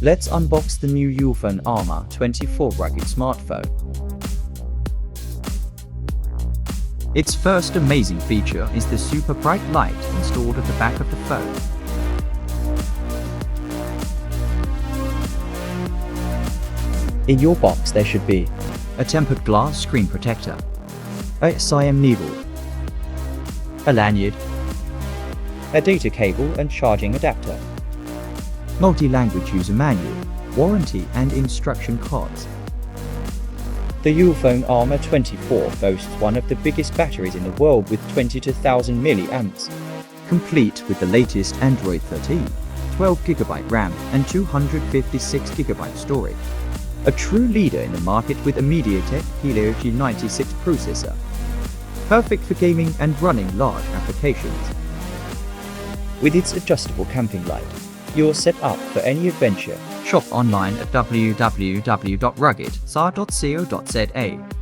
Let's unbox the new Ulefone Armor 24 rugged smartphone. Its first amazing feature is the super bright light installed at the back of the phone. In your box there should be a tempered glass screen protector, a SIM needle, a lanyard, a data cable and charging adapter, multi-language user manual, warranty and instruction cards. The Ulefone Armor 24 boasts one of the biggest batteries in the world with 22,000 mAh, complete with the latest Android 13, 12GB RAM and 256GB storage. A true leader in the market with a MediaTek Helio G96 processor, perfect for gaming and running large applications. With its adjustable camping light, you're set up for any adventure. Shop online at www.ruggedsa.co.za.